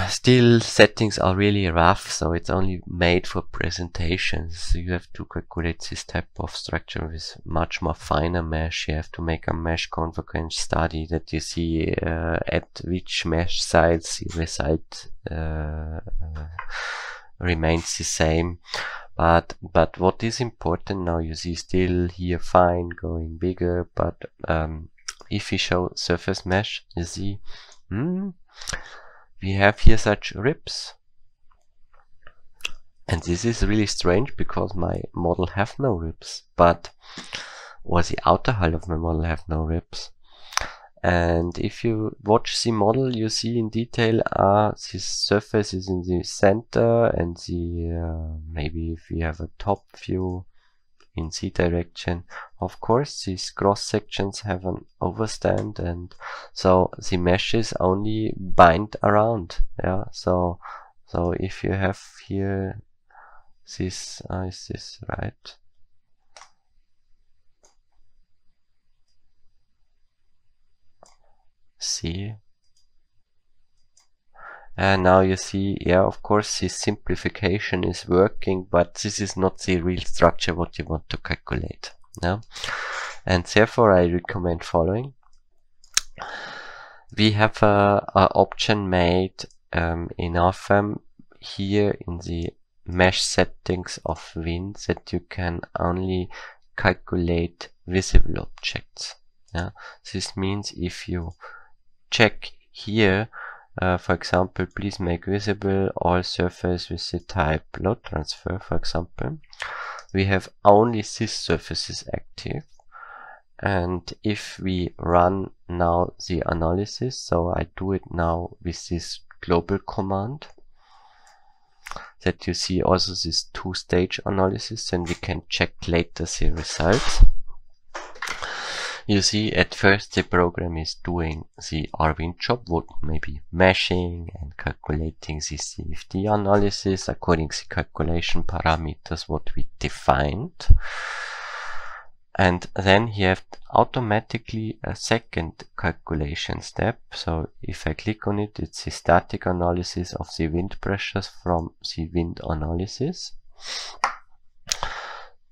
Still, settings are really rough, so it's only made for presentations. So you have to calculate this type of structure with much more finer mesh. You have to make a mesh convergence study that you see at which mesh size the result remains the same. But what is important now, you see still here fine, going bigger, but if we show surface mesh, you see we have here such ribs, and this is really strange because my model have no ribs, but or the outer hull of my model have no ribs. And if you watch the model, you see in detail this surface is in the center, and the maybe if we have a top view in Z direction, of course these cross sections have an overstand, and so the meshes only bind around. Yeah, so if you have here this, is this right? See, and now you see, yeah, of course this simplification is working, but this is not the real structure what you want to calculate. No? And therefore I recommend following. We have a option made in RFEM here in the mesh settings of wind that you can only calculate visible objects. Yeah? This means if you check here, for example, please make visible all surface with the type load transfer, for example, we have only these surfaces active. And if we run now the analysis, so I do it now with this global command, that you see also this two-stage analysis, and we can check later the results. You see at first the program is doing the RWind job, what maybe meshing and calculating the CFD analysis according to the calculation parameters what we defined. And then you have automatically a second calculation step. So if I click on it, it's the static analysis of the wind pressures from the wind analysis.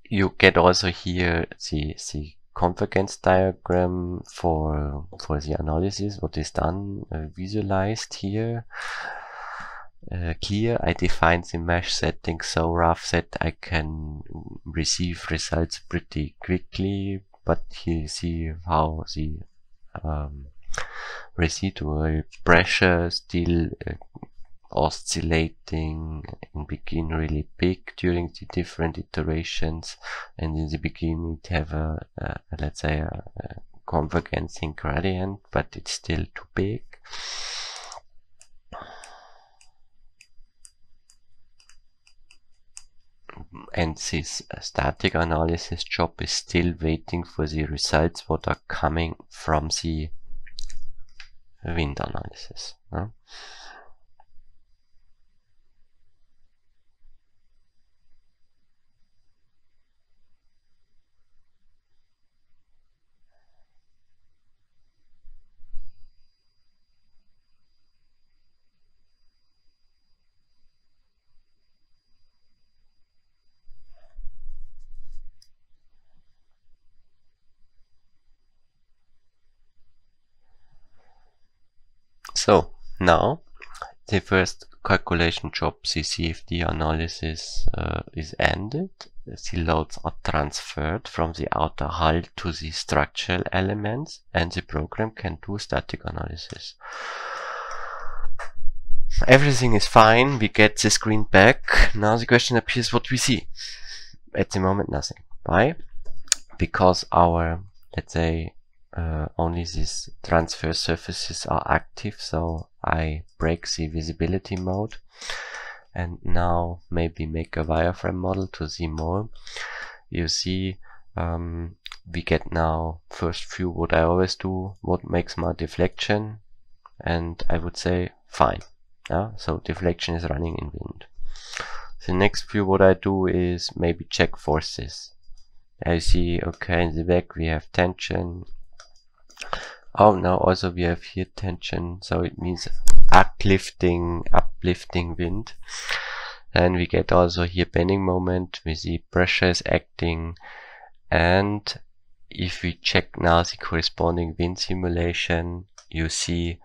You get also here the convergence diagram for the analysis, what is done, visualized here. Clear, I defined the mesh settings so rough that I can receive results pretty quickly, but here you see how the residual pressure still oscillating and begin really big during the different iterations, and in the beginning it have a let's say a convergencing gradient, but it's still too big. And this static analysis job is still waiting for the results what are coming from the wind analysis. So now the first calculation job, the CFD analysis, is ended. The loads are transferred from the outer hull to the structural elements, and the program can do static analysis. Everything is fine. We get the screen back. Now the question appears what we see. At the moment, nothing. Why? Because our, let's say, only these transfer surfaces are active, so I break the visibility mode and now maybe make a wireframe model to see more. You see we get now first view what I always do, what makes my deflection, and I would say fine. So deflection is running in wind. The next view what I do is maybe check forces. I see, okay, in the back we have tension. Oh, now also we have here tension, so it means uplifting wind. And we get also here bending moment with the pressure is acting. And if we check now the corresponding wind simulation, you see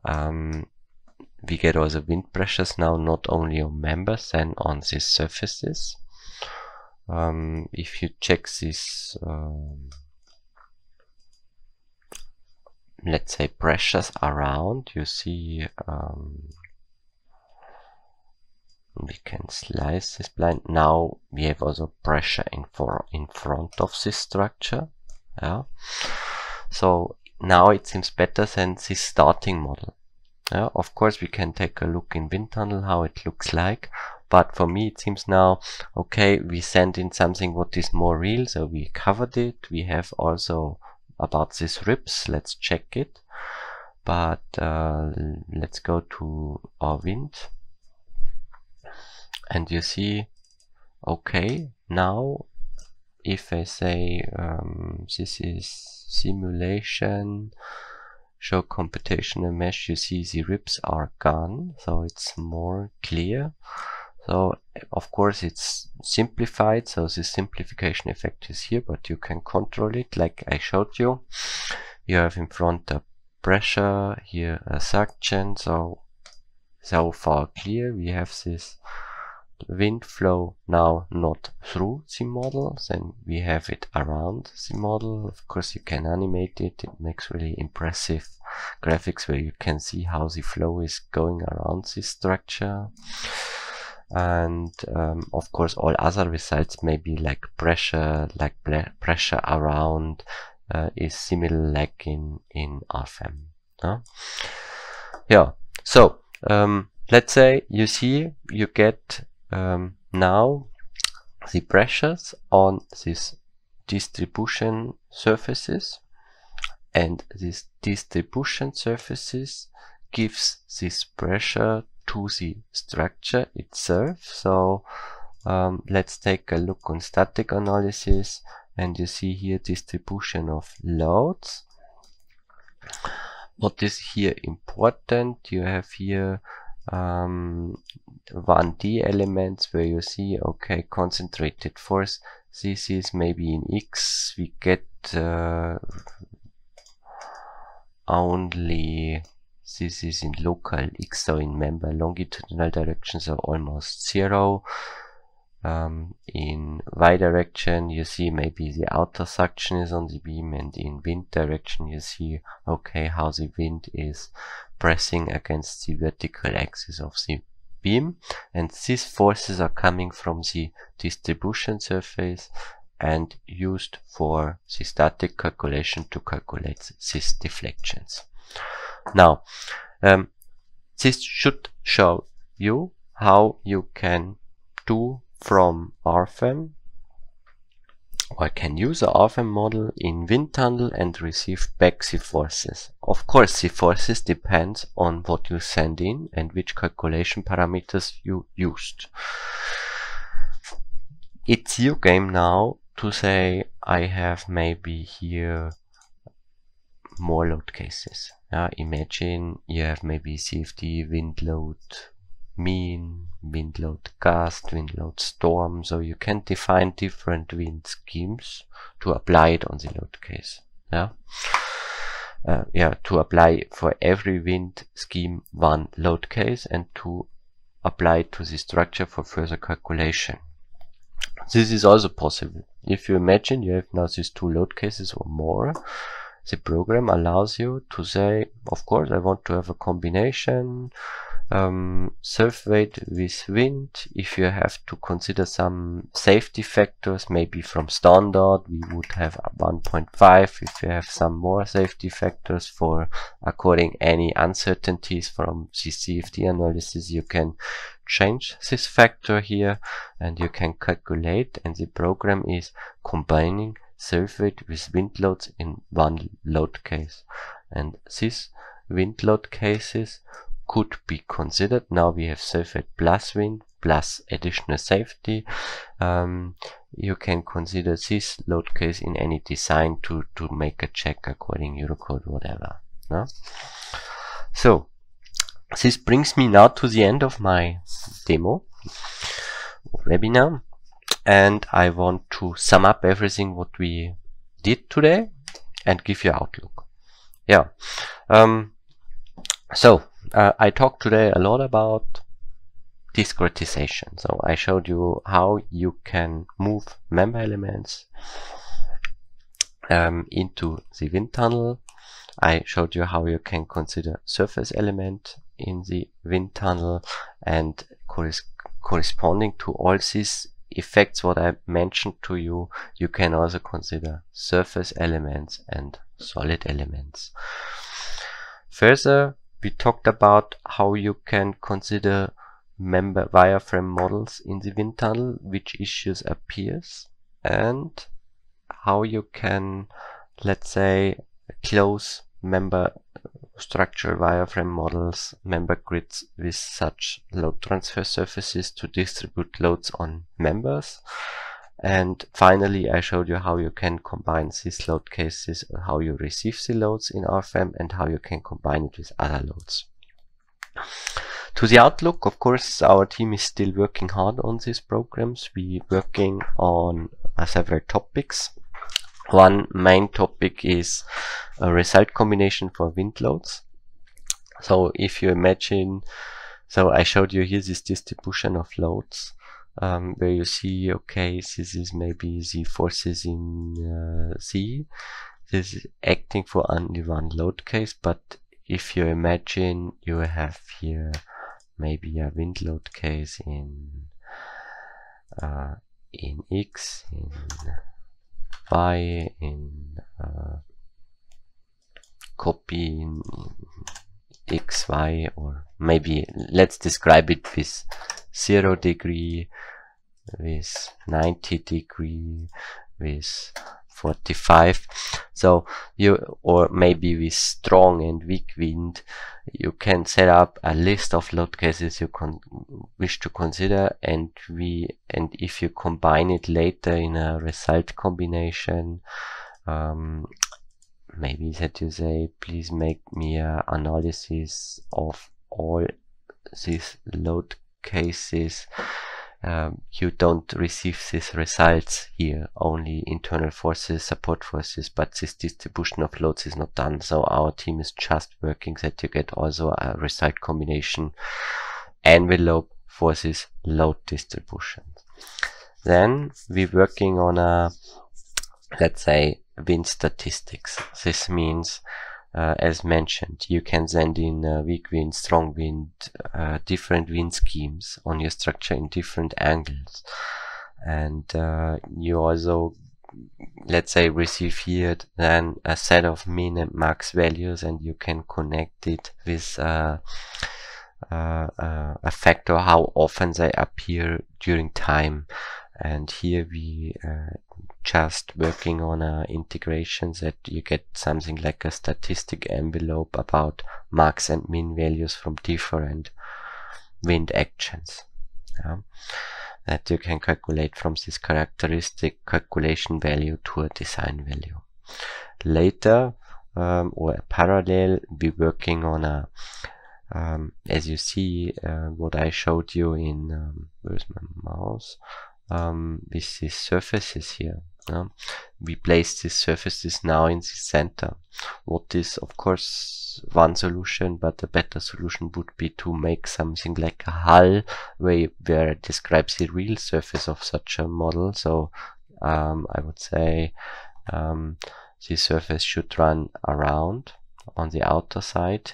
we get also wind pressures now not only on members and on these surfaces. If you check this let's say pressures around, you see we can slice this blind. Now we have also pressure in front of this structure. So now it seems better than this starting model. Of course we can take a look in wind tunnel how it looks like, but for me it seems now okay, we send in something what is more real, so we covered it. We have also about these ribs, let's check it, but let's go to our wind, and you see, okay, now if I say this is simulation, show computational mesh, you see the ribs are gone, so it's more clear. So of course it's simplified, so the simplification effect is here, but you can control it like I showed you. You have in front a pressure, here a suction, so so far clear. We have this wind flow now not through the model, then we have it around the model. Of course you can animate it, it makes really impressive graphics where you can see how the flow is going around this structure. And of course all other results, maybe like pressure around is similar like in RFEM. Yeah, so let's say you see you get now the pressures on these distribution surfaces, and these distribution surfaces gives this pressure to the structure itself. So let's take a look on static analysis, and you see here distribution of loads. What is here important? You have here 1D elements where you see, okay, concentrated force. This is maybe in X. We get only, this is in local X, so in member longitudinal directions are almost 0. In Y direction you see maybe the outer suction is on the beam, and in wind direction you see, okay, how the wind is pressing against the vertical axis of the beam, and these forces are coming from the distribution surface and used for the static calculation to calculate these deflections. Now this should show you how you can do from RFEM, or can use a RFEM model in wind tunnel and receive back the forces. Of course the forces depends on what you send in and which calculation parameters you used. It's your game now to say, I have maybe here more load cases. Imagine you have maybe CFD, wind load mean, wind load gust, wind load storm, so you can define different wind schemes to apply it on the load case. To apply for every wind scheme one load case, and to apply it to the structure for further calculation. This is also possible. If you imagine you have now these 2 load cases or more, the program allows you to say, of course I want to have a combination surf weight with wind. If you have to consider some safety factors, maybe from standard we would have 1.5. If you have some more safety factors for according any uncertainties from the CFD analysis, you can change this factor here and you can calculate, and the program is combining surf weight with wind loads in one load case, and these wind load cases could be considered. Now we have surf weight plus wind plus additional safety. You can consider this load case in any design to make a check according Eurocode, whatever. So this brings me now to the end of my demo webinar, and I want to sum up everything what we did today and give you outlook. I talked today a lot about discretization. So I showed you how you can move member elements into the wind tunnel. I showed you how you can consider surface element in the wind tunnel, and corresponding to all these effects what I mentioned to you, you can also consider surface elements and solid elements. Further, we talked about how you can consider member wireframe models in the wind tunnel, which issues appears, and how you can, let's say, close member structure wireframe models, member grids with such load transfer surfaces to distribute loads on members. And finally, I showed you how you can combine these load cases, how you receive the loads in RFEM, and how you can combine it with other loads. To the outlook, of course, our team is still working hard on these programs. We're working on several topics. One main topic is a result combination for wind loads. So if you imagine So I showed you here this distribution of loads, where you see, okay, this is maybe the forces in C. This is acting for only one load case, but if you imagine you have here maybe a wind load case in X, in Y, in copy in X, Y, or maybe let's describe it with 0 degree, with 90 degree, with 45. So or maybe with strong and weak wind, you can set up a list of load cases you wish to consider, and if you combine it later in a result combination, maybe that you say, please make me an analysis of all these load cases. You don't receive these results here, only internal forces, support forces, but this distribution of loads is not done. So our team is just working that you get also a result combination envelope for this load distribution. Then we're working on a, let's say, wind statistics. This means, as mentioned, you can send in weak wind, strong wind, different wind schemes on your structure in different angles. And you also, let's say, receive here then a set of min and max values, and you can connect it with a factor how often they appear during time. And here we just working on integrations that you get something like a statistic envelope about max and min values from different wind actions, that you can calculate from this characteristic calculation value to a design value. Later, or parallel, be working on a as you see what I showed you in where's my mouse, with these surfaces here. We place these surfaces now in the center. What is, of course, one solution, but a better solution would be to make something like a hull where it describes the real surface of such a model. So I would say the surface should run around on the outer side.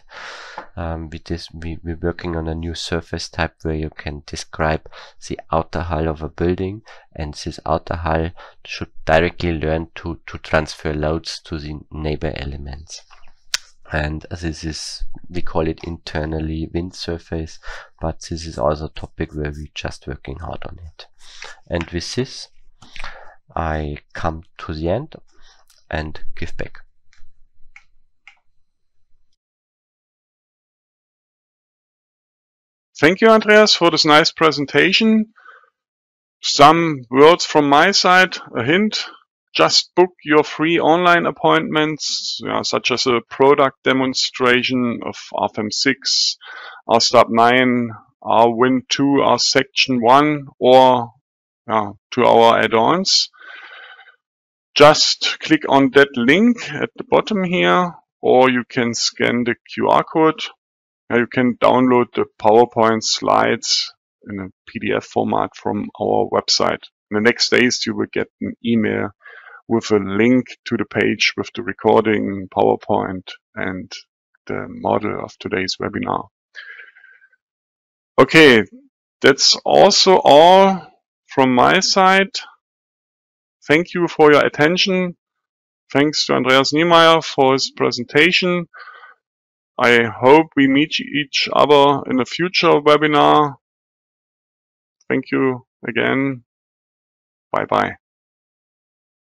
With this, we're working on a new surface type where you can describe the outer hull of a building, and this outer hull should directly learn to transfer loads to the neighbor elements. And this is, we call it internally wind surface, but this is also a topic where we're just working hard on it. And with this, I come to the end and give back. Thank you, Andreas, for this nice presentation. Some words from my side, a hint. Just book your free online appointments, such as a product demonstration of RFEM6, RSTARP 9, RWind2, R Section 1, or to our add-ons. Just click on that link at the bottom here, or you can scan the QR code. You can download the PowerPoint slides in a PDF format from our website. In the next days, you will get an email with a link to the page with the recording, PowerPoint, and the model of today's webinar. Okay, that's also all from my side. Thank you for your attention. Thanks to Andreas Niemeyer for his presentation. I hope we meet each other in a future webinar. Thank you again. Bye-bye.